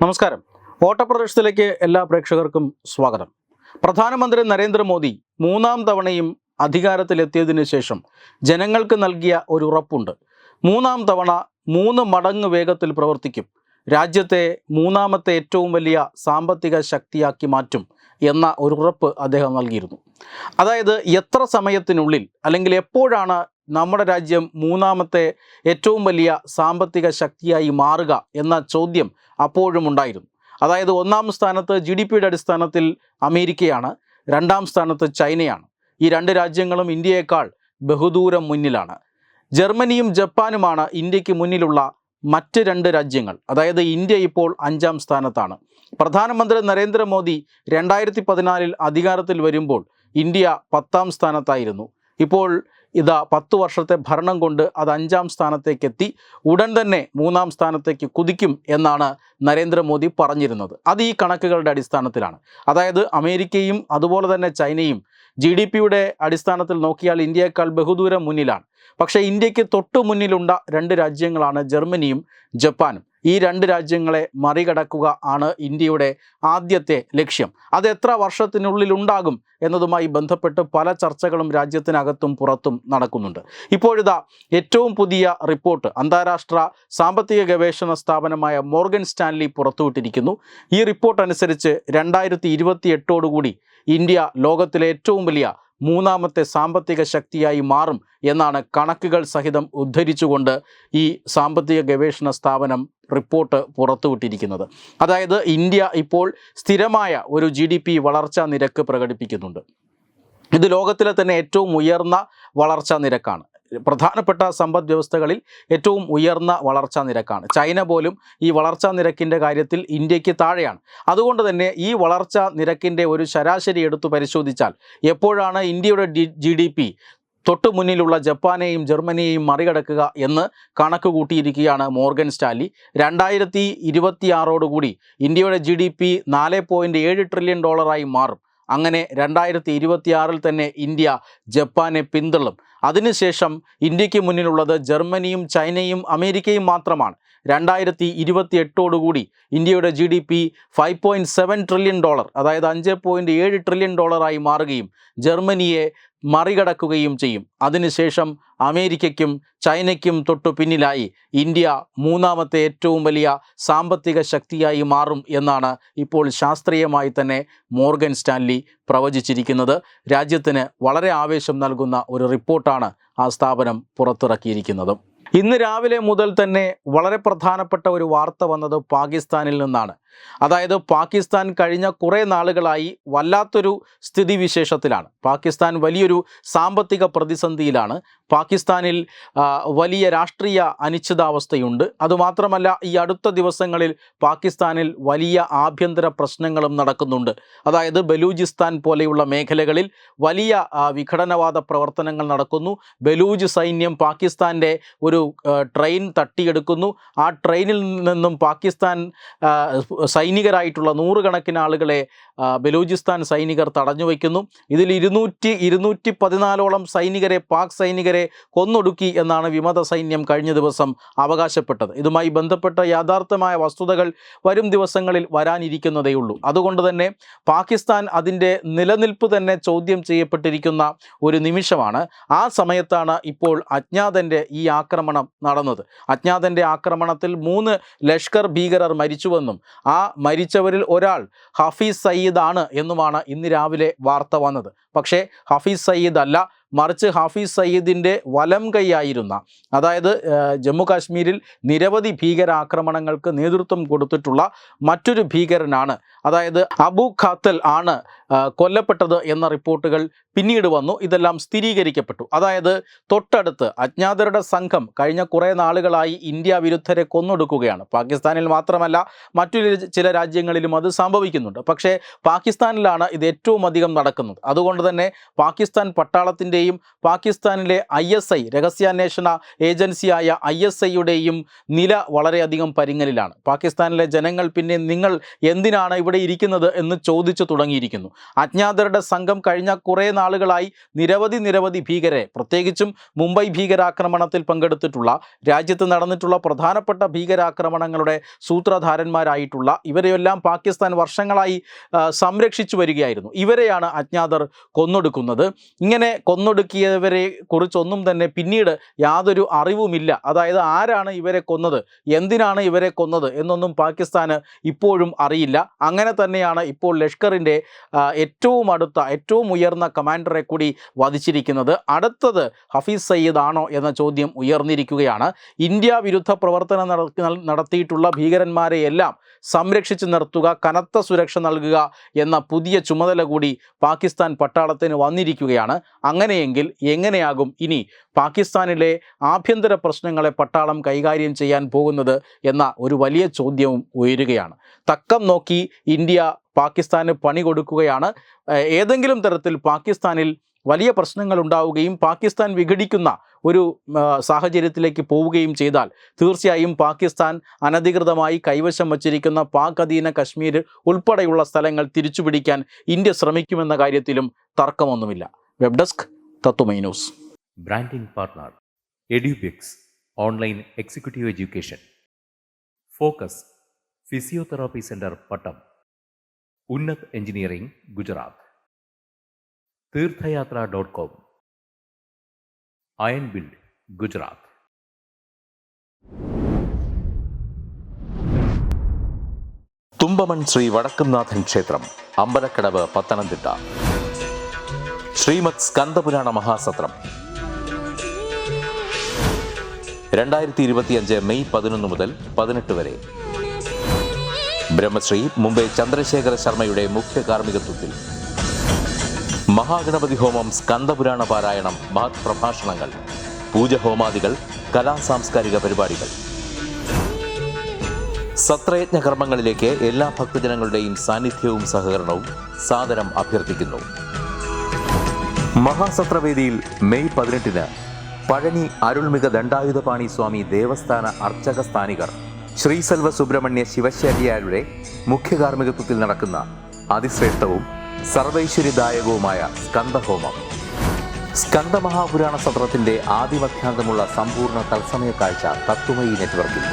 നമസ്കാരം. ഓട്ടപ്രദർശനത്തിലേക്ക് എല്ലാ പ്രേക്ഷകർക്കും സ്വാഗതം. പ്രധാനമന്ത്രി നരേന്ദ്രമോദി മൂന്നാം തവണയും അധികാരത്തിലെത്തിയതിനു ശേഷം ജനങ്ങൾക്ക് നൽകിയ ഒരു ഉറപ്പുണ്ട്. മൂന്നാം തവണ 3 മടങ്ങ് വേഗത്തിൽ പ്രവർത്തിക്കും, രാജ്യത്തെ മൂന്നാമത്തെ ഏറ്റവും വലിയ സാമ്പത്തിക ശക്തിയാക്കി മാറ്റും എന്ന ഒരു ഉറപ്പ് അദ്ദേഹം നൽകിയിരുന്നു. അതായത് എത്ര സമയത്തിനുള്ളിൽ അല്ലെങ്കിൽ എപ്പോഴാണ് നമ്മുടെ രാജ്യം മൂന്നാമത്തെ ഏറ്റവും വലിയ സാമ്പത്തിക ശക്തിയായി മാറുക എന്ന ചോദ്യം അപ്പോഴും ഉണ്ടായിരുന്നു. അതായത് ഒന്നാം സ്ഥാനത്ത് GDPയുടെ അടിസ്ഥാനത്തിൽ അമേരിക്കയാണ്, രണ്ടാം സ്ഥാനത്ത് ചൈനയാണ്. ഈ രണ്ട് രാജ്യങ്ങളും ഇന്ത്യയേക്കാൾ ബഹുദൂരം മുന്നിലാണ്. ജർമ്മനിയും ജപ്പാനുമാണ് ഇന്ത്യക്ക് മുന്നിലുള്ള മറ്റ് 2 രാജ്യങ്ങൾ. അതായത് ഇന്ത്യ ഇപ്പോൾ 5ാം സ്ഥാനത്താണ്. പ്രധാനമന്ത്രി നരേന്ദ്രമോദി 2014 അധികാരത്തിൽ വരുമ്പോൾ ഇന്ത്യ 10ാം സ്ഥാനത്തായിരുന്നു. ഇപ്പോൾ ഇതാ 10 വർഷത്തെ ഭരണം കൊണ്ട് അത് 5ാം സ്ഥാനത്തേക്ക് എത്തി. ഉടൻ തന്നെ 3ാം സ്ഥാനത്തേക്ക് കുതിക്കും എന്നാണ് നരേന്ദ്രമോദി പറഞ്ഞിരുന്നത്. അത് ഈ കണക്കുകളുടെ അടിസ്ഥാനത്തിലാണ്. അതായത് അമേരിക്കയും അതുപോലെ തന്നെ ചൈനയും GDPയുടെ അടിസ്ഥാനത്തിൽ നോക്കിയാൽ ഇന്ത്യയേക്കാൾ ബഹുദൂരം മുന്നിലാണ്. പക്ഷേ ഇന്ത്യക്ക് തൊട്ടു മുന്നിലുള്ള 2 രാജ്യങ്ങളാണ് ജർമ്മനിയും ജപ്പാനും. ഈ 2 രാജ്യങ്ങളെ മറികടക്കുക ആണ് ഇന്ത്യയുടെ ആദ്യത്തെ ലക്ഷ്യം. അത് എത്ര വർഷത്തിനുള്ളിൽ ഉണ്ടാകും എന്നതുമായി ബന്ധപ്പെട്ട് പല ചർച്ചകളും രാജ്യത്തിനകത്തും പുറത്തും നടക്കുന്നുണ്ട്. ഇപ്പോഴിതാ ഏറ്റവും പുതിയ റിപ്പോർട്ട് അന്താരാഷ്ട്ര സാമ്പത്തിക ഗവേഷണ സ്ഥാപനമായ മോർഗൻ സ്റ്റാൻലി പുറത്തുവിട്ടിരിക്കുന്നു. ഈ റിപ്പോർട്ട് അനുസരിച്ച് 2028 ഇന്ത്യ ലോകത്തിലെ ഏറ്റവും വലിയ മൂന്നാമത്തെ സാമ്പത്തിക ശക്തിയായി മാറും എന്നാണ് കണക്കുകൾ സഹിതം ഉദ്ധരിച്ചുകൊണ്ട് ഈ സാമ്പത്തിക ഗവേഷണ സ്ഥാപനം റിപ്പോർട്ട് പുറത്തുവിട്ടിരിക്കുന്നത്. അതായത് ഇന്ത്യ ഇപ്പോൾ സ്ഥിരമായ ഒരു GDP വളർച്ചാ നിരക്ക് പ്രകടിപ്പിക്കുന്നുണ്ട്. ഇത് ലോകത്തിലെ തന്നെ ഏറ്റവും ഉയർന്ന വളർച്ചാ നിരക്കാണ്. പ്രധാനപ്പെട്ട സമ്പദ് വ്യവസ്ഥകളിൽ ഏറ്റവും ഉയർന്ന വളർച്ചാ നിരക്കാണ്. ചൈന പോലും ഈ വളർച്ചാ നിരക്കിൻ്റെ കാര്യത്തിൽ ഇന്ത്യക്ക് താഴെയാണ്. അതുകൊണ്ട് തന്നെ ഈ വളർച്ചാ നിരക്കിൻ്റെ ഒരു ശരാശരി എടുത്തു പരിശോധിച്ചാൽ എപ്പോഴാണ് ഇന്ത്യയുടെ GDP തൊട്ടു മുന്നിലുള്ള ജപ്പാനെയും ജർമ്മനിയെയും മറികടക്കുക എന്ന് കണക്ക് കൂട്ടിയിരിക്കുകയാണ് മോർഗൻ സ്റ്റാൻലി. 2026 ഇന്ത്യയുടെ GDP $4.7 ട്രില്യൺ മാറും. അങ്ങനെ 2026 തന്നെ ഇന്ത്യ ജപ്പാനെ പിന്തള്ളും. അതിനുശേഷം ഇന്ത്യക്ക് മുന്നിലുള്ളത് ജർമ്മനിയും ചൈനയും അമേരിക്കയും മാത്രമാണ്. 2028 ഇന്ത്യയുടെ GDP $5.7 ട്രില്യൺ, അതായത് $5.7 ട്രില്യൺ മാറുകയും ജർമ്മനിയെ മറികടക്കുകയും ചെയ്യും. അതിനുശേഷം അമേരിക്കയ്ക്കും ചൈനയ്ക്കും തൊട്ടു പിന്നിലായി ഇന്ത്യ മൂന്നാമത്തെ ഏറ്റവും വലിയ സാമ്പത്തിക ശക്തിയായി മാറും എന്നാണ് ഇപ്പോൾ ശാസ്ത്രീയമായി തന്നെ മോർഗൻ സ്റ്റാൻലി പ്രവചിച്ചിരിക്കുന്നത്. രാജ്യത്തിന് വളരെ ആവേശം നൽകുന്ന ഒരു റിപ്പോർട്ടാണ് ആ സ്ഥാപനം പുറത്തിറക്കിയിരിക്കുന്നത്. ഇന്ന് രാവിലെ മുതൽ തന്നെ വളരെ പ്രധാനപ്പെട്ട ഒരു വാർത്ത വന്നത് പാകിസ്ഥാനിൽ നിന്നാണ്. അതായത് പാകിസ്ഥാൻ കഴിഞ്ഞ കുറേ നാളുകളായി വല്ലാത്തൊരു സ്ഥിതിവിശേഷത്തിലാണ്. പാകിസ്ഥാൻ വലിയൊരു സാമ്പത്തിക പ്രതിസന്ധിയിലാണ്. പാകിസ്ഥാനിൽ വലിയ രാഷ്ട്രീയ അനിശ്ചിതാവസ്ഥയുണ്ട്. അതുമാത്രമല്ല, ഈ അടുത്ത ദിവസങ്ങളിൽ പാകിസ്ഥാനിൽ വലിയ ആഭ്യന്തര പ്രശ്നങ്ങളും നടക്കുന്നുണ്ട്. അതായത് ബലൂചിസ്ഥാൻ പോലെയുള്ള മേഖലകളിൽ വലിയ വിഘടനവാദ പ്രവർത്തനങ്ങൾ നടക്കുന്നു. ബലൂജ് സൈന്യം പാകിസ്ഥാൻ്റെ ഒരു ട്രെയിൻ തട്ടിയെടുക്കുന്നു. ആ ട്രെയിനിൽ നിന്നും പാകിസ്ഥാൻ സൈനികരായിട്ടുള്ള 100 കണക്കിന് ആളുകളെ ബലൂചിസ്ഥാൻ സൈനികർ തടഞ്ഞു വയ്ക്കുന്നു. ഇതിൽ 214 സൈനികരെ പാക് സൈനികരെ കൊന്നൊടുക്കി എന്നാണ് വിമത സൈന്യം കഴിഞ്ഞ ദിവസം അവകാശപ്പെട്ടത്. ഇതുമായി ബന്ധപ്പെട്ട യാഥാർത്ഥ്യമായ വസ്തുതകൾ വരും ദിവസങ്ങളിൽ വരാനിരിക്കുന്നതേയുള്ളൂ. അതുകൊണ്ട് തന്നെ പാകിസ്ഥാൻ അതിൻ്റെ നിലനിൽപ്പ് തന്നെ ചോദ്യം ചെയ്യപ്പെട്ടിരിക്കുന്ന ഒരു നിമിഷമാണ്. ആ സമയത്താണ് ഇപ്പോൾ അജ്ഞാതൻ്റെ ഈ ആക്രമണം നടന്നത്. അജ്ഞാതൻ്റെ ആക്രമണത്തിൽ 3 ലഷ്കർ ഭീകരർ മരിച്ചുവെന്നും ആ മരിച്ചവരിൽ ഒരാൾ ഹഫീസ് സയ്യിദ് ആണ് എന്നുമാണ് ഇന്ന് രാവിലെ വാർത്ത വന്നത്. പക്ഷേ ഹഫീസ് സയ്യിദ് അല്ല, മറിച്ച് ഹഫീസ് സയ്യിദിൻ്റെ വലം കൈയായിരുന്ന, അതായത് ജമ്മു കാശ്മീരിൽ നിരവധി ഭീകരാക്രമണങ്ങൾക്ക് നേതൃത്വം കൊടുത്തിട്ടുള്ള മറ്റൊരു ഭീകരനാണ്, അതായത് അബു ഖാത്തൽ ആണ് കൊല്ലപ്പെട്ടത് എന്ന റിപ്പോർട്ടുകൾ പിന്നീട് വന്നു. ഇതെല്ലാം സ്ഥിരീകരിക്കപ്പെട്ടു. അതായത് തൊട്ടടുത്ത് അജ്ഞാതരുടെ സംഘം കഴിഞ്ഞ കുറേ നാളുകളായി ഇന്ത്യ വിരുദ്ധരെ കൊന്നൊടുക്കുകയാണ്. പാകിസ്ഥാനിൽ മാത്രമല്ല, മറ്റു ചില രാജ്യങ്ങളിലും അത് സംഭവിക്കുന്നുണ്ട്. പക്ഷേ പാകിസ്ഥാനിലാണ് ഇത് ഏറ്റവും അധികം നടക്കുന്നത്. അതുകൊണ്ട് തന്നെ പാകിസ്ഥാൻ പട്ടാളത്തിൻ്റെയും സൈന്യത്തിൻ്റെയും പാകിസ്ഥാനിലെ ISI രഹസ്യാന്വേഷണ ഏജൻസിയായ ISIയുടെയും നില വളരെയധികം പരിങ്ങലിലാണ്. പാകിസ്ഥാനിലെ ജനങ്ങൾ പിന്നെ നിങ്ങൾ എന്തിനാണ് ഇവിടെ ഇരിക്കുന്നത് എന്ന് ചോദിച്ചു തുടങ്ങിയിരിക്കുന്നു. അജ്ഞാതരുടെ സംഘം കഴിഞ്ഞ കുറേ നാളുകളായി നിരവധി ഭീകരരെ, പ്രത്യേകിച്ചും മുംബൈ ഭീകരാക്രമണത്തിൽ പങ്കെടുത്തിട്ടുള്ള, രാജ്യത്ത് നടന്നിട്ടുള്ള പ്രധാനപ്പെട്ട ഭീകരാക്രമണങ്ങളുടെ സൂത്രധാരന്മാരായിട്ടുള്ള ഇവരെയെല്ലാം പാകിസ്ഥാൻ വർഷങ്ങളായി സംരക്ഷിച്ചു വരികയായിരുന്നു. ഇവരെയാണ് അജ്ഞാതർ കൊന്നൊടുക്കുന്നത്. ഇങ്ങനെ കൊന്നൊടുക്കിയവരെ കുറിച്ചൊന്നും തന്നെ പിന്നീട് യാതൊരു അറിവുമില്ല. അതായത് ആരാണ് ഇവരെ കൊന്നത്, എന്തിനാണ് ഇവരെ കൊന്നത് എന്നൊന്നും പാകിസ്ഥാന് ഇപ്പോഴും അറിയില്ല. അങ്ങനെ തന്നെയാണ് ഇപ്പോൾ ലഷ്കറിൻ്റെ ഏറ്റവും അടുത്ത, ഏറ്റവും ഉയർന്ന കമാൻഡറെ കൂടി വധിച്ചിരിക്കുന്നത്. അടുത്തത് ഹഫീസ് സയ്യിദ് ആണോ എന്ന ചോദ്യം ഉയർന്നിരിക്കുകയാണ്. ഇന്ത്യ വിരുദ്ധ പ്രവർത്തനം നടത്തിയിട്ടുള്ള ഭീകരന്മാരെ എല്ലാം സംരക്ഷിച്ചു നിർത്തുക, കനത്ത സുരക്ഷ നൽകുക എന്ന പുതിയ ചുമതല കൂടി പാകിസ്ഥാൻ പട്ടാളത്തിന് വന്നിരിക്കുകയാണ്. അങ്ങനെയെങ്കിൽ എങ്ങനെയാകും ഇനി പാകിസ്ഥാനിലെ ആഭ്യന്തര പ്രശ്നങ്ങളെ പട്ടാളം കൈകാര്യം ചെയ്യാൻ പോകുന്നത് എന്ന ഒരു വലിയ ചോദ്യവും ഉയരുകയാണ്. തക്കം നോക്കി ഇന്ത്യ പാകിസ്ഥാന് പണി കൊടുക്കുകയാണ്. ഏതെങ്കിലും തരത്തിൽ പാകിസ്ഥാനിൽ വലിയ പ്രശ്നങ്ങൾ ഉണ്ടാവുകയും പാകിസ്ഥാൻ വിഘടിക്കുന്ന ഒരു സാഹചര്യത്തിലേക്ക് പോവുകയും ചെയ്താൽ തീർച്ചയായും പാകിസ്ഥാൻ അനധികൃതമായി കൈവശം വച്ചിരിക്കുന്ന പാക് അധീന കശ്മീർ ഉൾപ്പെടെയുള്ള സ്ഥലങ്ങൾ തിരിച്ചുപിടിക്കാൻ ഇന്ത്യ ശ്രമിക്കുമെന്ന കാര്യത്തിലും തർക്കമൊന്നുമില്ല. Web desk Tatwamayi news. Branding partner Edubix online executive education, focus physiotherapy centre Pattom, Unnath engineering Gujarat, തീർത്ഥയാത്ര.com, അയൺ ബിൽഡ് ഗുജറാത്ത്. തുമ്പമൺ ശ്രീ വടക്കുംനാഥൻ ക്ഷേത്രം, അമ്പലക്കടവ്, പത്തനംതിട്ട. ശ്രീമദ് സ്കന്ദപുരാണ മഹാസത്രം 2025 മെയ് 11 മുതൽ 18 വരെ. ബ്രഹ്മശ്രീ മുംബൈ ചന്ദ്രശേഖര ശർമ്മയുടെ മുഖ്യ കാർമ്മികത്വത്തിൽ മഹാഗണപതി ഹോമം, സ്കന്ദപുരാണ പാരായണം, മഹത് പ്രഭാഷണങ്ങൾ, പൂജഹോമാദികൾ, കലാസാംസ്കാരിക പരിപാടികൾ. സത്രയജ്ഞ കർമ്മങ്ങളിലേക്ക് എല്ലാ ഭക്തജനങ്ങളുടെയും സാന്നിധ്യവും സഹകരണവും സാദരം അഭ്യർത്ഥിക്കുന്നു. മഹാസത്രവേദിയിൽ മെയ് 18 പഴനി അരുൾമിക ദണ്ഡായുധപാണി സ്വാമി ദേവസ്ഥാന അർച്ചക സ്ഥാനികർ ശ്രീസെൽവ സുബ്രഹ്മണ്യ ശിവശാരിയാരുടെ മുഖ്യ കാർമ്മികത്വത്തിൽ നടക്കുന്ന അതിശ്രേഷ്ഠവും സർവൈശ്വര്യദായകവുമായ സ്കന്ദഹോമം. സ്കന്ദമഹാപുരാണ സത്രത്തിന്റെ ആദിമധ്യാന്തമുള്ള സമ്പൂർണ്ണ തത്സമയ കാഴ്ച തത്വമയി നെറ്റ്വർക്കിൽ.